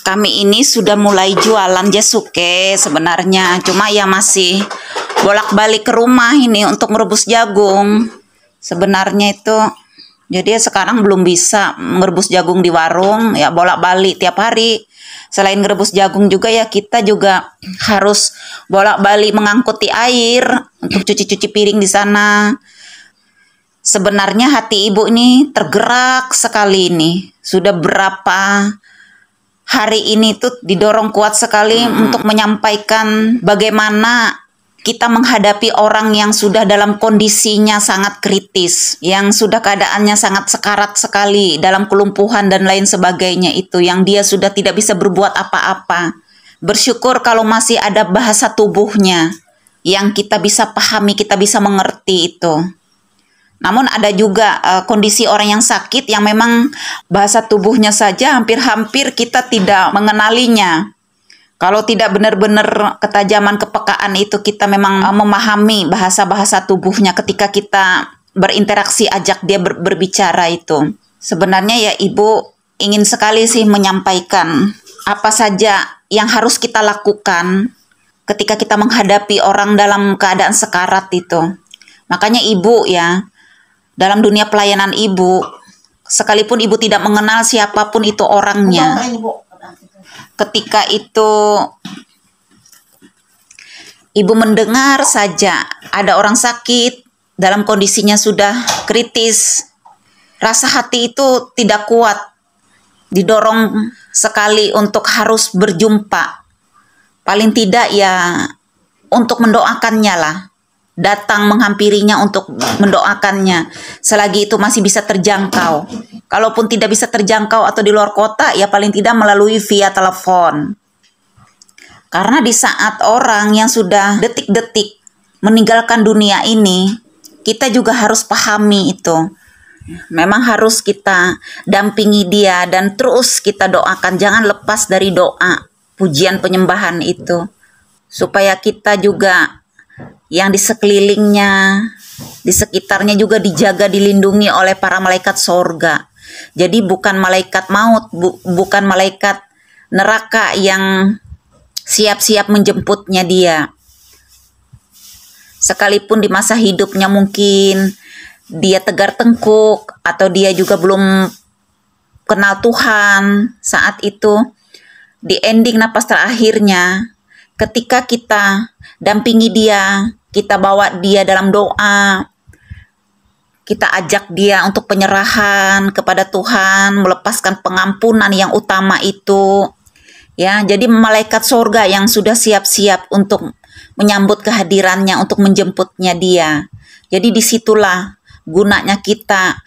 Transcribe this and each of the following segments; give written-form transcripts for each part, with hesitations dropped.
Kami ini sudah mulai jualan jasuke sebenarnya, cuma ya masih bolak-balik ke rumah ini untuk merebus jagung. Sebenarnya itu, jadi sekarang belum bisa merebus jagung di warung, ya bolak-balik tiap hari. Selain merebus jagung juga ya kita juga harus bolak-balik mengangkuti air untuk cuci-cuci piring di sana. Sebenarnya hati ibu ini tergerak sekali ini. Sudah berapa hari ini tuh didorong kuat sekali untuk menyampaikan bagaimana kita menghadapi orang yang sudah dalam kondisinya sangat kritis, yang sudah keadaannya sangat sekarat sekali, dalam kelumpuhan dan lain sebagainya itu, yang dia sudah tidak bisa berbuat apa-apa. Bersyukur kalau masih ada bahasa tubuhnya yang kita bisa pahami, kita bisa mengerti itu. Namun ada juga kondisi orang yang sakit yang memang bahasa tubuhnya saja hampir-hampir kita tidak mengenalinya. Kalau tidak benar-benar ketajaman kepekaan itu, kita memang memahami bahasa-bahasa tubuhnya ketika kita berinteraksi, ajak dia berbicara itu. Sebenarnya ya ibu ingin sekali sih menyampaikan apa saja yang harus kita lakukan ketika kita menghadapi orang dalam keadaan sekarat itu. Makanya ibu ya, dalam dunia pelayanan ibu, sekalipun ibu tidak mengenal siapapun itu orangnya, ketika itu ibu mendengar saja ada orang sakit dalam kondisinya sudah kritis, rasa hati itu tidak kuat, didorong sekali untuk harus berjumpa. Paling tidak ya untuk mendoakannya lah. Datang menghampirinya untuk mendoakannya selagi itu masih bisa terjangkau. Kalaupun tidak bisa terjangkau atau di luar kota, ya paling tidak melalui via telepon. Karena di saat orang yang sudah detik-detik meninggalkan dunia ini, kita juga harus pahami itu. Memang harus kita dampingi dia dan terus kita doakan. Jangan lepas dari doa, pujian penyembahan itu. Supaya kita juga yang di sekelilingnya, di sekitarnya juga dijaga, dilindungi oleh para malaikat sorga. Jadi bukan malaikat maut, bukan malaikat neraka yang siap-siap menjemputnya dia. Sekalipun di masa hidupnya mungkin dia tegar tengkuk atau dia juga belum kenal Tuhan saat itu, di ending napas terakhirnya, ketika kita dampingi dia, kita bawa dia dalam doa, kita ajak dia untuk penyerahan kepada Tuhan, melepaskan pengampunan yang utama itu. Ya, jadi malaikat surga yang sudah siap-siap untuk menyambut kehadirannya, untuk menjemputnya dia. Jadi disitulah gunanya kita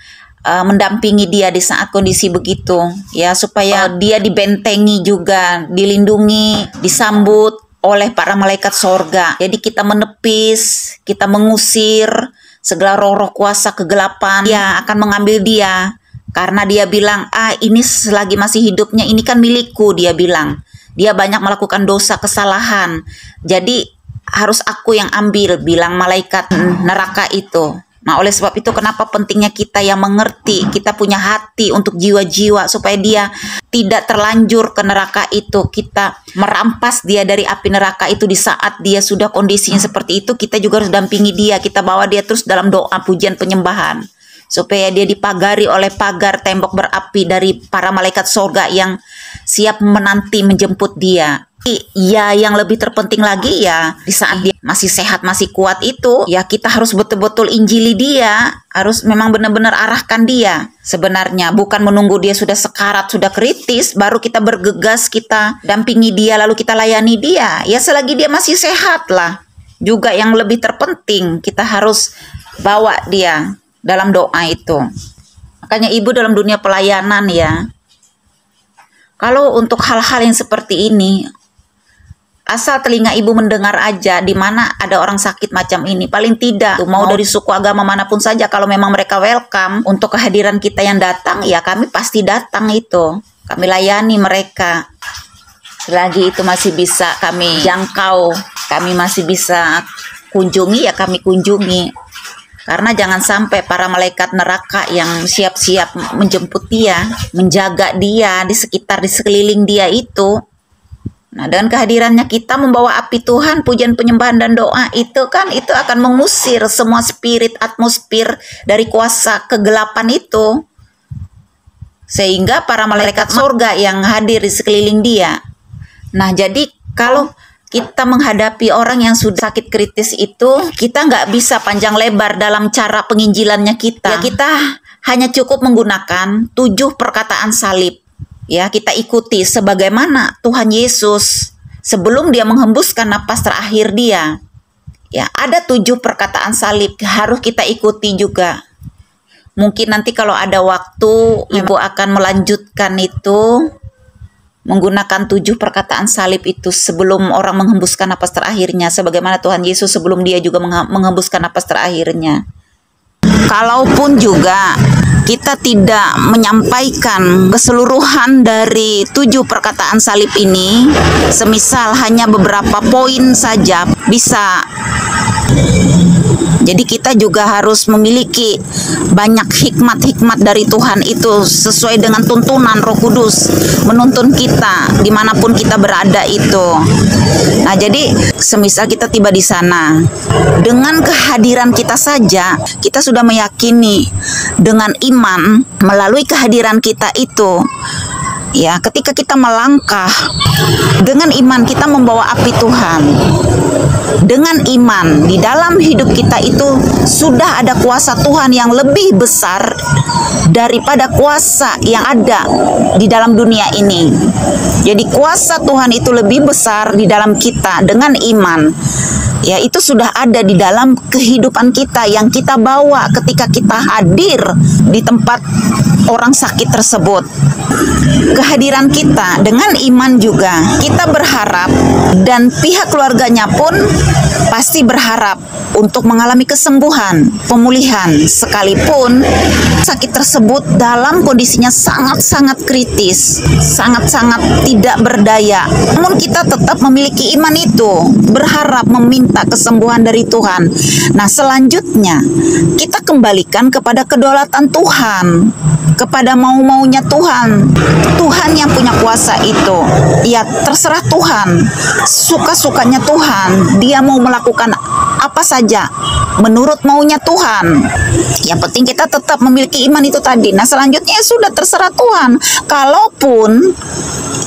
mendampingi dia di saat kondisi begitu, ya, supaya dia dibentengi juga, dilindungi, disambut oleh para malaikat sorga. Jadi kita menepis, kita mengusir segala roh-roh kuasa kegelapan. Dia akan mengambil dia, karena dia bilang, ini selagi masih hidupnya, ini kan milikku, dia bilang. Dia banyak melakukan dosa, kesalahan. Jadi harus aku yang ambil, bilang malaikat neraka itu. Nah, oleh sebab itu kenapa pentingnya kita yang mengerti, kita punya hati untuk jiwa-jiwa supaya dia tidak terlanjur ke neraka itu. Kita merampas dia dari api neraka itu di saat dia sudah kondisinya seperti itu. Kita juga harus dampingi dia, kita bawa dia terus dalam doa, pujian, penyembahan. Supaya dia dipagari oleh pagar tembok berapi dari para malaikat surga yang siap menanti menjemput dia. Ya, yang lebih terpenting lagi ya, di saat dia masih sehat, masih kuat itu, ya kita harus betul-betul injili dia, harus memang benar-benar arahkan dia. Sebenarnya bukan menunggu dia sudah sekarat, sudah kritis, baru kita bergegas, kita dampingi dia, lalu kita layani dia. Ya selagi dia masih sehat lah. Juga yang lebih terpenting, kita harus bawa dia dalam doa itu. Makanya ibu dalam dunia pelayanan ya, kalau untuk hal-hal yang seperti ini, asal telinga ibu mendengar aja di mana ada orang sakit macam ini, paling tidak mau dari suku agama manapun saja, kalau memang mereka welcome untuk kehadiran kita yang datang, ya kami pasti datang itu. Kami layani mereka. Selagi itu masih bisa kami jangkau, kami masih bisa kunjungi, ya kami kunjungi. Karena jangan sampai para malaikat neraka yang siap-siap menjemput dia, menjaga dia di sekitar, di sekeliling dia itu. Nah, dengan kehadirannya kita membawa api Tuhan, pujian, penyembahan, dan doa itu akan mengusir semua spirit, atmosfer dari kuasa kegelapan itu. Sehingga para malaikat surga yang hadir di sekeliling dia. Nah, jadi kalau kita menghadapi orang yang sudah sakit kritis itu, kita nggak bisa panjang lebar dalam cara penginjilannya kita. Ya, kita hanya cukup menggunakan 7 perkataan salib. Ya, kita ikuti sebagaimana Tuhan Yesus sebelum dia menghembuskan napas terakhir dia. Ya, ada 7 perkataan salib harus kita ikuti juga. Mungkin nanti kalau ada waktu, Ibu akan melanjutkan itu, menggunakan 7 perkataan salib itu sebelum orang menghembuskan napas terakhirnya, sebagaimana Tuhan Yesus sebelum dia juga menghembuskan napas terakhirnya. Kalaupun juga kita tidak menyampaikan keseluruhan dari 7 perkataan salib ini, semisal hanya beberapa poin saja bisa. Jadi kita juga harus memiliki banyak hikmat-hikmat dari Tuhan itu sesuai dengan tuntunan Roh Kudus menuntun kita dimanapun kita berada itu. Nah, jadi semisal kita tiba di sana, dengan kehadiran kita saja kita sudah meyakini dengan iman melalui kehadiran kita itu. Ya, ketika kita melangkah dengan iman, kita membawa api Tuhan. Dengan iman di dalam hidup kita itu sudah ada kuasa Tuhan yang lebih besar daripada kuasa yang ada di dalam dunia ini. Jadi kuasa Tuhan itu lebih besar di dalam kita dengan iman. Ya, itu sudah ada di dalam kehidupan kita yang kita bawa ketika kita hadir di tempat orang sakit tersebut. Kehadiran kita dengan iman juga kita berharap, dan pihak keluarganya pun pasti berharap untuk mengalami kesembuhan, pemulihan, sekalipun sakit tersebut dalam kondisinya sangat-sangat kritis, sangat-sangat tidak berdaya. Namun kita tetap memiliki iman itu, berharap meminta kesembuhan dari Tuhan. Nah, selanjutnya kita kembalikan kepada kedaulatan Tuhan, kepada mau-maunya Tuhan. Tuhan yang punya kuasa itu. Ya, terserah Tuhan, suka-sukanya Tuhan. Dia mau melakukan apa saja menurut maunya Tuhan. Yang penting kita tetap memiliki iman itu tadi. Nah, selanjutnya sudah terserah Tuhan. Kalaupun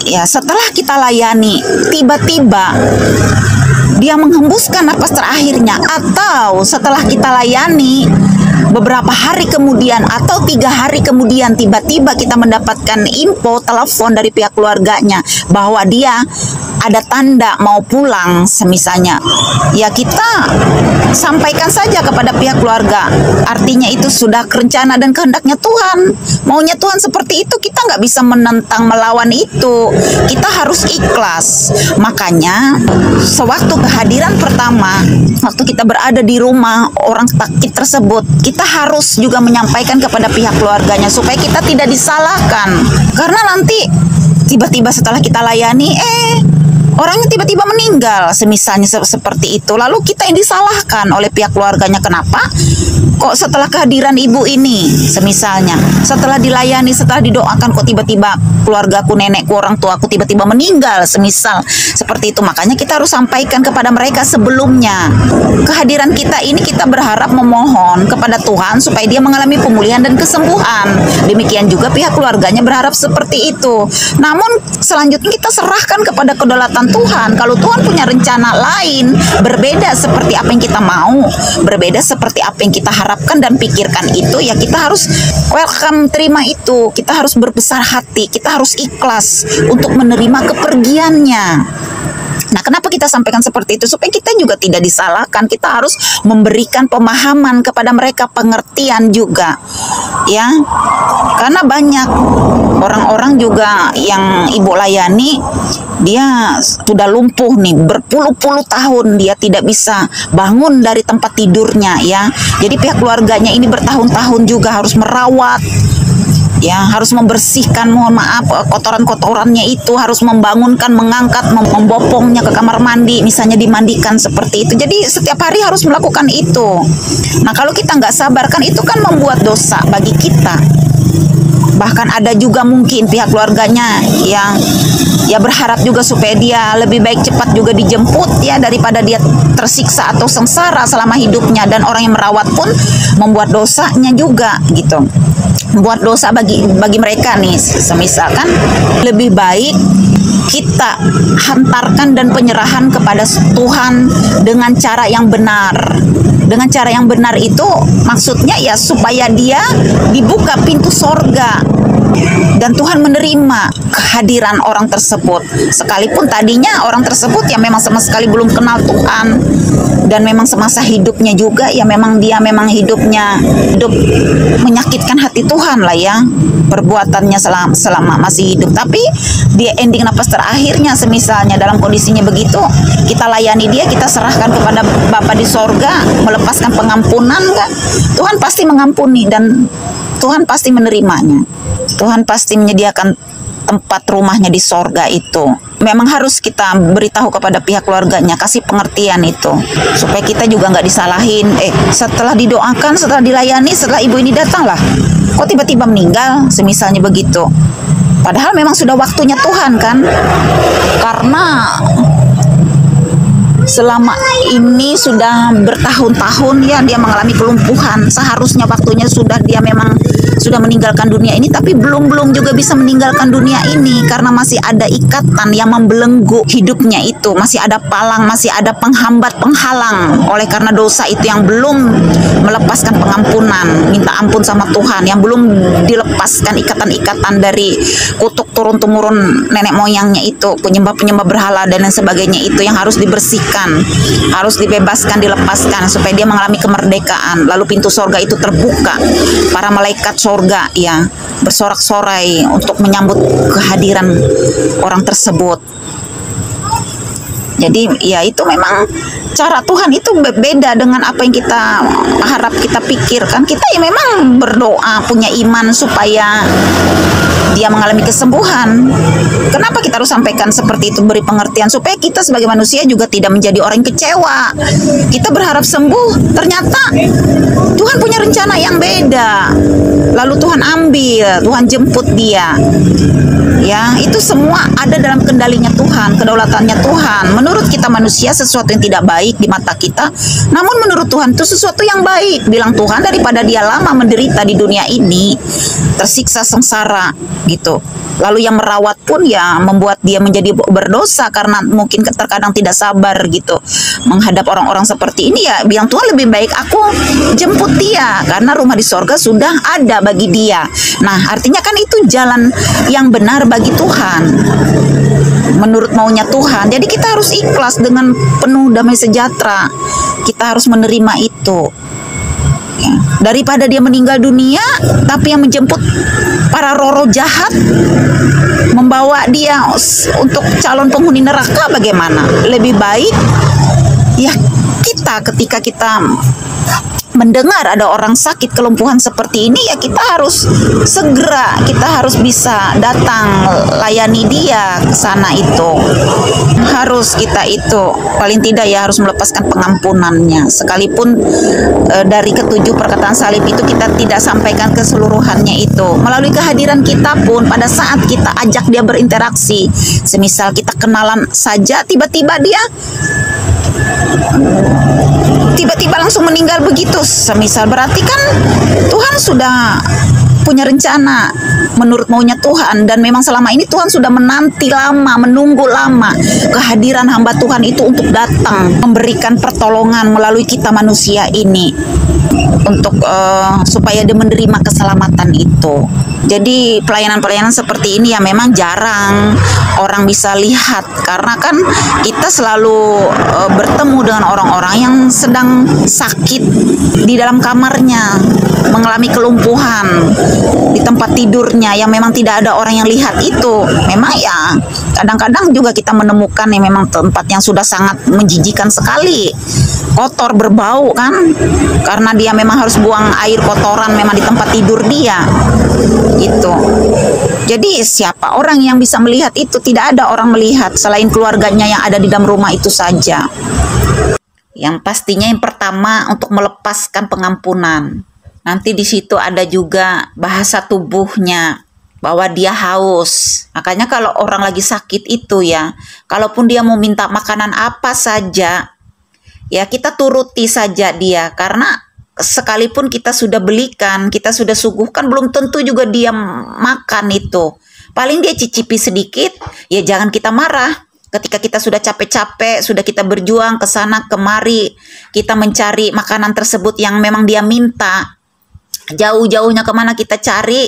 ya setelah kita layani tiba-tiba dia menghembuskan napas terakhirnya, atau setelah kita layani beberapa hari kemudian atau 3 hari kemudian tiba-tiba kita mendapatkan info telepon dari pihak keluarganya bahwa dia ada tanda mau pulang semisalnya, ya kita sampaikan saja kepada pihak keluarga. Artinya itu sudah rencana dan kehendaknya Tuhan, maunya Tuhan seperti itu. Kita nggak bisa menentang, melawan itu. Kita harus ikhlas. Makanya sewaktu kehadiran pertama, waktu kita berada di rumah orang sakit tersebut, kita harus juga menyampaikan kepada pihak keluarganya supaya kita tidak disalahkan. Karena nanti tiba-tiba setelah kita layani, orangnya tiba-tiba meninggal, semisalnya seperti itu. Lalu kita yang disalahkan oleh pihak keluarganya. Kenapa? Kok setelah kehadiran ibu ini, semisalnya, setelah dilayani, setelah didoakan, kok tiba-tiba keluargaku, nenekku, orang tuaku tiba-tiba meninggal, semisal seperti itu. Makanya kita harus sampaikan kepada mereka sebelumnya. Kehadiran kita ini kita berharap memohon kepada Tuhan supaya dia mengalami pemulihan dan kesembuhan. Demikian juga pihak keluarganya berharap seperti itu. Namun selanjutnya kita serahkan kepada kedaulatan Tuhan. Kalau Tuhan punya rencana lain, berbeda seperti apa yang kita mau, berbeda seperti apa yang kita harapkan dan pikirkan itu, ya kita harus welcome, terima itu. Kita harus berbesar hati, kita harus ikhlas untuk menerima kepergiannya. Nah, kenapa kita sampaikan seperti itu? Supaya kita juga tidak disalahkan. Kita harus memberikan pemahaman kepada mereka, pengertian juga, ya. Karena banyak orang-orang juga yang ibu layani, dia sudah lumpuh nih, berpuluh-puluh tahun dia tidak bisa bangun dari tempat tidurnya, ya. Jadi pihak keluarganya ini bertahun-tahun juga harus merawat ya harus membersihkan, mohon maaf, kotoran-kotorannya itu, harus membangunkan, mengangkat, membopongnya ke kamar mandi, misalnya dimandikan seperti itu. Jadi setiap hari harus melakukan itu. Nah kalau kita nggak sabar kan itu kan membuat dosa bagi kita. Bahkan ada juga mungkin pihak keluarganya yang ya berharap juga supaya dia lebih baik cepat juga dijemput ya, daripada dia tersiksa atau sengsara selama hidupnya. Dan orang yang merawat pun membuat dosanya juga gitu, membuat dosa bagi mereka nih. Semisalkan lebih baik kita hantarkan dan penyerahan kepada Tuhan dengan cara yang benar. Dengan cara yang benar itu maksudnya ya supaya dia dibuka pintu sorga dan Tuhan menerima kehadiran orang tersebut, sekalipun tadinya orang tersebut ya memang sama sekali belum kenal Tuhan, dan memang semasa hidupnya juga ya memang dia hidup menyakitkan hati Tuhan lah ya, perbuatannya selama masih hidup. Tapi dia ending napas terakhirnya semisalnya dalam kondisinya begitu, kita layani dia, kita serahkan kepada Bapa di sorga, melepaskan pengampunan kan, Tuhan pasti mengampuni dan Tuhan pasti menerimanya. Tuhan pasti menyediakan tempat rumahnya di sorga itu. Memang harus kita beritahu kepada pihak keluarganya, kasih pengertian itu, supaya kita juga nggak disalahin. Setelah didoakan, setelah dilayani, setelah ibu ini datang lah, kok tiba-tiba meninggal, semisalnya begitu. Padahal memang sudah waktunya Tuhan kan, karena selama ini sudah bertahun-tahun ya dia mengalami kelumpuhan. Seharusnya waktunya dia memang sudah meninggalkan dunia ini, tapi belum juga bisa meninggalkan dunia ini karena masih ada ikatan yang membelenggu hidupnya itu, masih ada palang, masih ada penghambat, penghalang oleh karena dosa itu yang belum melepaskan pengampunan, minta ampun sama Tuhan, yang belum dilepaskan ikatan-ikatan dari kutuk turun-temurun nenek moyangnya itu, penyembah-penyembah berhala dan lain sebagainya itu, yang harus dibersihkan, harus dibebaskan, dilepaskan supaya dia mengalami kemerdekaan. Lalu pintu sorga itu terbuka, para malaikat sorga ya bersorak-sorai untuk menyambut kehadiran orang tersebut. Jadi ya itu memang cara Tuhan itu beda dengan apa yang kita harap, kita pikirkan. Kita ya memang berdoa, punya iman supaya dia mengalami kesembuhan. Kenapa kita harus sampaikan seperti itu, beri pengertian supaya kita sebagai manusia juga tidak menjadi orang yang kecewa. Kita berharap sembuh, ternyata Tuhan punya rencana yang beda. Lalu Tuhan ambil, Tuhan jemput dia. Ya, itu semua ada dalam kendalinya Tuhan, kedaulatannya Tuhan. Menurut kita manusia sesuatu yang tidak baik di mata kita, namun menurut Tuhan itu sesuatu yang baik. Bilang Tuhan, daripada dia lama menderita di dunia ini, tersiksa sengsara gitu. Lalu yang merawat pun ya membuat dia menjadi berdosa karena mungkin terkadang tidak sabar gitu menghadap orang-orang seperti ini. Ya bilang Tuhan, lebih baik aku jemput dia karena rumah di sorga sudah ada bagi dia. Nah artinya kan itu jalan yang benar bagi Tuhan, menurut maunya Tuhan. Jadi kita harus ikhlas dengan penuh damai sejahtera, kita harus menerima itu ya. Daripada dia meninggal dunia tapi yang menjemput para roh jahat, membawa dia untuk calon penghuni neraka, bagaimana? Lebih baik ya kita ketika kita mendengar ada orang sakit kelumpuhan seperti ini, ya kita harus segera, kita harus bisa datang layani dia ke sana. Itu harus kita itu paling tidak ya harus melepaskan pengampunannya, sekalipun dari ketujuh perkataan salib itu kita tidak sampaikan keseluruhannya itu. Melalui kehadiran kita pun pada saat kita ajak dia berinteraksi, semisal kita kenalan saja, tiba-tiba dia langsung meninggal begitu semisal, berarti kan Tuhan sudah punya rencana menurut maunya Tuhan, dan memang selama ini Tuhan sudah menanti lama, menunggu lama kehadiran hamba Tuhan itu untuk datang memberikan pertolongan melalui kita manusia ini untuk supaya dia menerima keselamatan itu. Jadi pelayanan-pelayanan seperti ini ya memang jarang orang bisa lihat, karena kan kita selalu bertemu dengan orang-orang yang sedang sakit di dalam kamarnya, mengalami kelumpuhan di tempat tidurnya yang memang tidak ada orang yang lihat itu. Memang ya kadang-kadang juga kita menemukan yang memang tempat yang sudah sangat menjijikan sekali, kotor, berbau kan, karena dia memang harus buang air kotoran memang di tempat tidur dia itu. Jadi siapa orang yang bisa melihat itu? Tidak ada orang melihat selain keluarganya yang ada di dalam rumah itu saja. Yang pastinya yang pertama untuk melepaskan pengampunan. Nanti di situ ada juga bahasa tubuhnya, bahwa dia haus. Makanya kalau orang lagi sakit itu ya, kalaupun dia mau minta makanan apa saja, ya kita turuti saja dia. Karena sekalipun kita sudah belikan, kita sudah suguhkan, belum tentu juga dia makan itu. Paling dia cicipi sedikit, ya jangan kita marah. Ketika kita sudah capek-capek, sudah kita berjuang ke sana kemari, kita mencari makanan tersebut yang memang dia minta. Jauh-jauhnya kemana kita cari,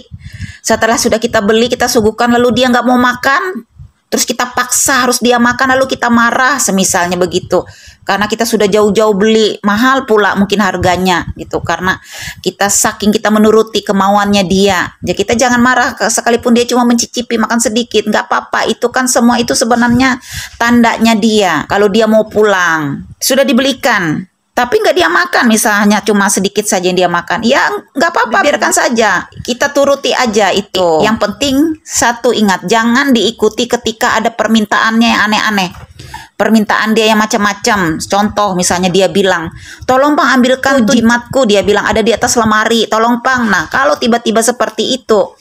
setelah sudah kita beli, kita suguhkan, lalu dia nggak mau makan, terus kita paksa harus dia makan, lalu kita marah, semisalnya begitu. Karena kita sudah jauh-jauh beli, mahal pula mungkin harganya gitu, karena kita saking kita menuruti kemauannya dia. Ya kita jangan marah, sekalipun dia cuma mencicipi makan sedikit, nggak apa-apa. Itu kan semua itu sebenarnya tandanya dia kalau dia mau pulang. Sudah dibelikan, tapi nggak dia makan, misalnya cuma sedikit saja yang dia makan, ya nggak apa-apa, biarkan saja, kita turuti aja itu. Yang penting satu, ingat, jangan diikuti ketika ada permintaannya yang aneh-aneh, permintaan dia yang macam-macam. Contoh misalnya dia bilang, tolong bang ambilkan jimatku, dia bilang ada di atas lemari, tolong bang. Nah kalau tiba-tiba seperti itu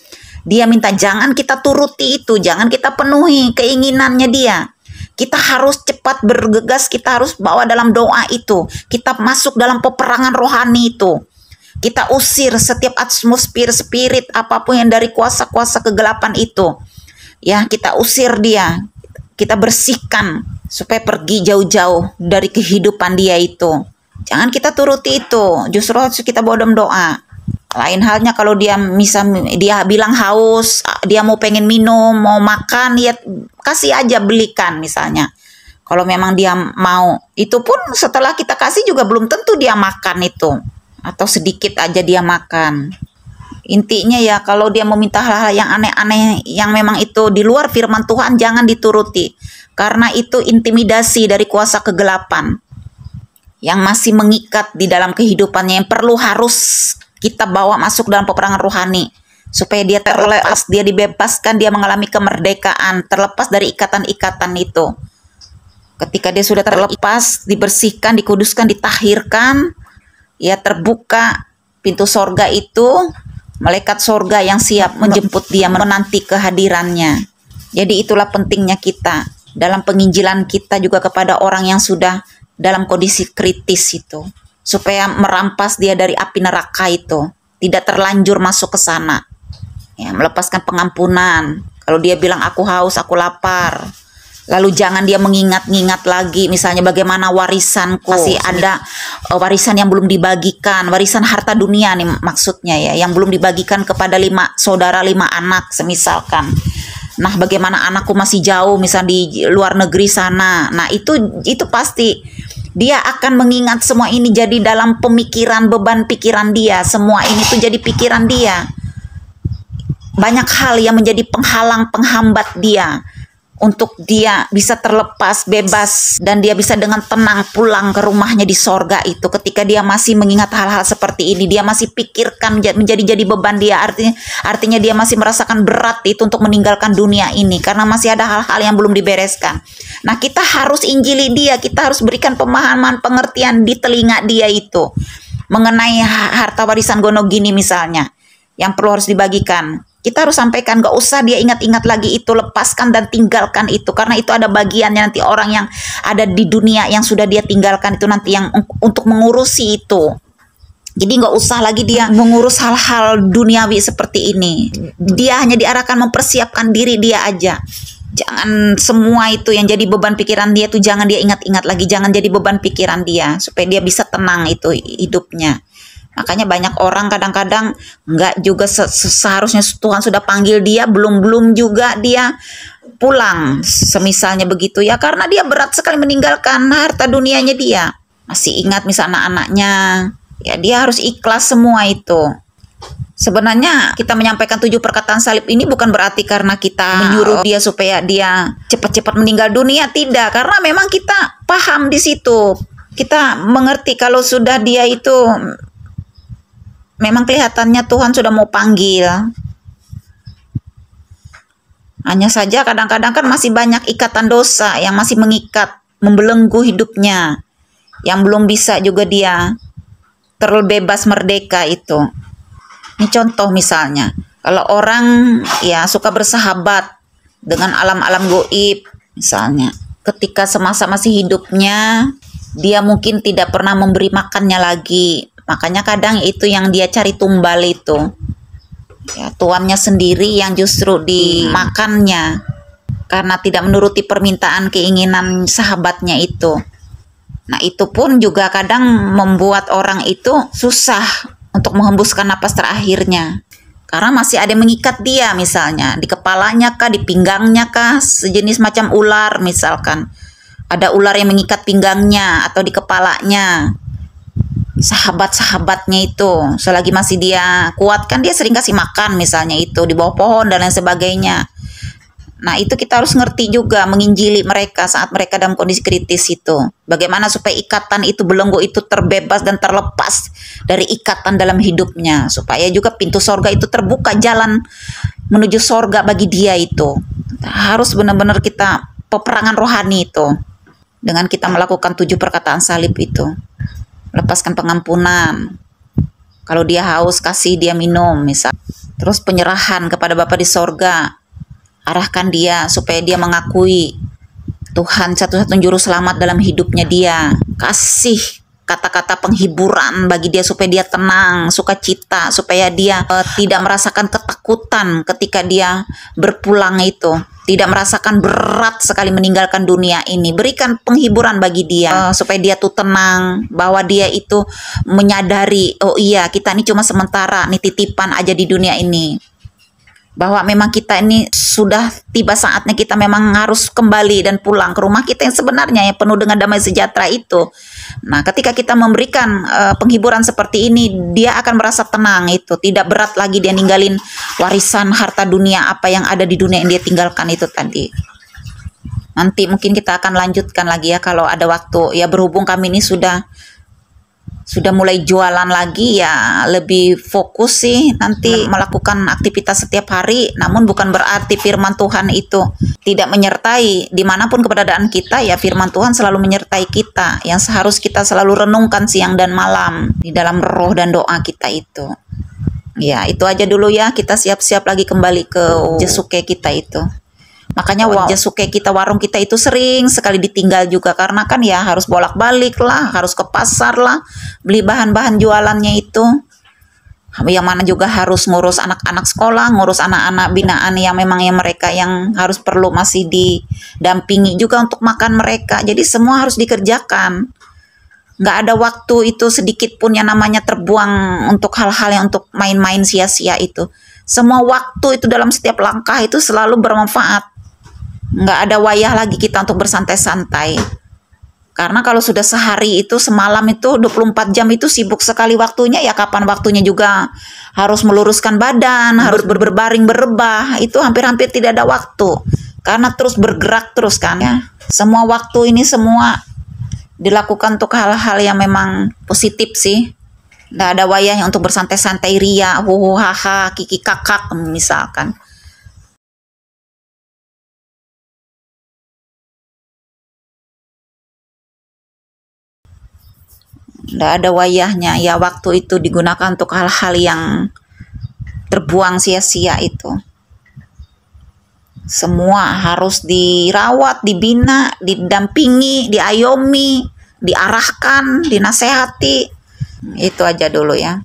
dia minta, jangan kita turuti itu, jangan kita penuhi keinginannya dia. Kita harus cepat bergegas, kita harus bawa dalam doa itu. Kita masuk dalam peperangan rohani itu. Kita usir setiap atmosfer spirit apapun yang dari kuasa-kuasa kegelapan itu. Ya, kita usir dia. Kita bersihkan supaya pergi jauh-jauh dari kehidupan dia itu. Jangan kita turuti itu. Justru harus kita bawa dalam doa. Lain halnya kalau dia bilang haus, dia mau pengen minum, mau makan, ya kasih aja, belikan misalnya. Kalau memang dia mau, itu pun setelah kita kasih juga belum tentu dia makan itu, atau sedikit aja dia makan. Intinya ya kalau dia meminta hal-hal yang aneh-aneh, yang memang itu di luar firman Tuhan, jangan dituruti. Karena itu intimidasi dari kuasa kegelapan yang masih mengikat di dalam kehidupannya, yang perlu harus kita bawa masuk dalam peperangan rohani supaya dia terlepas, dia dibebaskan, dia mengalami kemerdekaan, terlepas dari ikatan-ikatan itu. Ketika dia sudah terlepas, dibersihkan, dikuduskan, ditahirkan, ya terbuka pintu sorga itu, malaikat sorga yang siap menjemput dia, menanti kehadirannya. Jadi itulah pentingnya kita dalam penginjilan kita juga kepada orang yang sudah dalam kondisi kritis itu, supaya merampas dia dari api neraka itu, tidak terlanjur masuk ke sana. Ya, melepaskan pengampunan. Kalau dia bilang aku haus, aku lapar, lalu jangan dia mengingat-ingat lagi, misalnya bagaimana warisanku, masih ada warisan yang belum dibagikan, warisan harta dunia nih maksudnya ya, yang belum dibagikan kepada 5 saudara, 5 anak semisalkan. Nah bagaimana anakku masih jauh, misalnya di luar negeri sana. Nah itu pasti dia akan mengingat semua ini, jadi dalam pemikiran, beban pikiran dia, semua ini tuh jadi pikiran dia. Banyak hal yang menjadi penghalang, penghambat dia untuk dia bisa terlepas, bebas, dan dia bisa dengan tenang pulang ke rumahnya di sorga itu. Ketika dia masih mengingat hal-hal seperti ini, dia masih pikirkan, menjadi beban dia, artinya dia masih merasakan berat itu untuk meninggalkan dunia ini, karena masih ada hal-hal yang belum dibereskan. Nah kita harus injili dia, kita harus berikan pemahaman, pengertian di telinga dia itu, mengenai harta warisan gonogini misalnya, yang perlu harus dibagikan. Kita harus sampaikan, gak usah dia ingat-ingat lagi itu, lepaskan dan tinggalkan itu, karena itu ada bagiannya nanti orang yang ada di dunia yang sudah dia tinggalkan itu nanti yang untuk mengurusi itu. Jadi gak usah lagi dia mengurus hal-hal duniawi seperti ini. Dia hanya diarahkan mempersiapkan diri dia aja. Jangan semua itu yang jadi beban pikiran dia itu, jangan dia ingat-ingat lagi, jangan jadi beban pikiran dia, supaya dia bisa tenang itu hidupnya. Makanya banyak orang kadang-kadang nggak juga seharusnya Tuhan sudah panggil dia, belum juga dia pulang, semisalnya begitu ya, karena dia berat sekali meninggalkan harta dunianya dia. Masih ingat misalnya anak-anaknya, ya dia harus ikhlas semua itu. Sebenarnya kita menyampaikan 7 perkataan salib ini bukan berarti karena kita menyuruh dia supaya dia cepat-cepat meninggal dunia, tidak, karena memang kita paham di situ kita mengerti kalau sudah dia itu memang kelihatannya Tuhan sudah mau panggil. Hanya saja kadang-kadang kan masih banyak ikatan dosa yang masih mengikat, membelenggu hidupnya, yang belum bisa juga dia terbebas merdeka itu. Ini contoh misalnya, kalau orang ya suka bersahabat dengan alam-alam goib misalnya, ketika semasa masih hidupnya dia mungkin tidak pernah memberi makannya lagi, makanya kadang itu yang dia cari tumbal itu ya, tuannya sendiri yang justru dimakannya karena tidak menuruti permintaan keinginan sahabatnya itu. Nah itu pun juga kadang membuat orang itu susah untuk menghembuskan napas terakhirnya, karena masih ada yang mengikat dia, misalnya di kepalanya kah, di pinggangnya kah, sejenis macam ular misalkan. Ada ular yang mengikat pinggangnya atau di kepalanya. Sahabat-sahabatnya itu, selagi masih dia kuat kan dia sering kasih makan misalnya itu di bawah pohon dan lain sebagainya. Nah itu kita harus ngerti juga, menginjili mereka saat mereka dalam kondisi kritis itu. Bagaimana supaya ikatan itu, belenggu itu terbebas dan terlepas dari ikatan dalam hidupnya. Supaya juga pintu sorga itu terbuka, jalan menuju sorga bagi dia itu. Harus benar-benar kita peperangan rohani itu. Dengan kita melakukan 7 perkataan salib itu. Lepaskan pengampunan. Kalau dia haus, kasih dia minum misal. Terus penyerahan kepada Bapa di sorga. Arahkan dia supaya dia mengakui Tuhan satu-satunya juru selamat dalam hidupnya dia. Kasih kata-kata penghiburan bagi dia supaya dia tenang, sukacita, supaya dia tidak merasakan ketakutan ketika dia berpulang itu. Tidak merasakan berat sekali meninggalkan dunia ini. Berikan penghiburan bagi dia supaya dia tuh tenang, bahwa dia itu menyadari, oh iya kita ini cuma sementara, nih titipan aja di dunia ini. Bahwa memang kita ini sudah tiba saatnya kita memang harus kembali dan pulang ke rumah kita yang sebenarnya, yang penuh dengan damai sejahtera itu. Nah ketika kita memberikan penghiburan seperti ini, dia akan merasa tenang itu. Tidak berat lagi dia ninggalin warisan harta dunia apa yang ada di dunia yang dia tinggalkan itu tadi. Nanti mungkin kita akan lanjutkan lagi ya kalau ada waktu. Ya berhubung kami ini sudah mulai jualan lagi ya, lebih fokus sih nanti melakukan aktivitas setiap hari. Namun bukan berarti firman Tuhan itu tidak menyertai dimanapun keberadaan kita ya. Firman Tuhan selalu menyertai kita, yang seharus kita selalu renungkan siang dan malam di dalam roh dan doa kita itu. Ya itu aja dulu ya, kita siap-siap lagi kembali ke Jesuke kita itu. Makanya Jesuke kita, warung kita itu sering sekali ditinggal juga, karena kan ya harus bolak-balik lah, harus ke pasar lah, beli bahan-bahan jualannya itu. Yang mana juga harus ngurus anak-anak sekolah, ngurus anak-anak binaan yang memang yang mereka yang harus perlu masih didampingi juga untuk makan mereka. Jadi semua harus dikerjakan. Nggak ada waktu itu sedikit pun yang namanya terbuang untuk hal-hal yang untuk main-main sia-sia itu. Semua waktu itu dalam setiap langkah itu selalu bermanfaat. Nggak ada wayah lagi kita untuk bersantai-santai. Karena kalau sudah sehari itu, semalam itu 24 jam itu sibuk sekali waktunya, ya kapan waktunya juga harus meluruskan badan, harus berbaring berebah, itu hampir-hampir tidak ada waktu. Karena terus bergerak terus kan ya. Semua waktu ini semua dilakukan untuk hal-hal yang memang positif sih. Nggak ada wayahnya untuk bersantai-santai ria, haha, kiki kakak misalkan. Nggak ada wayahnya ya, waktu itu digunakan untuk hal-hal yang terbuang sia-sia itu. Semua harus dirawat, dibina, didampingi, diayomi, diarahkan, dinasehati. Itu aja dulu ya.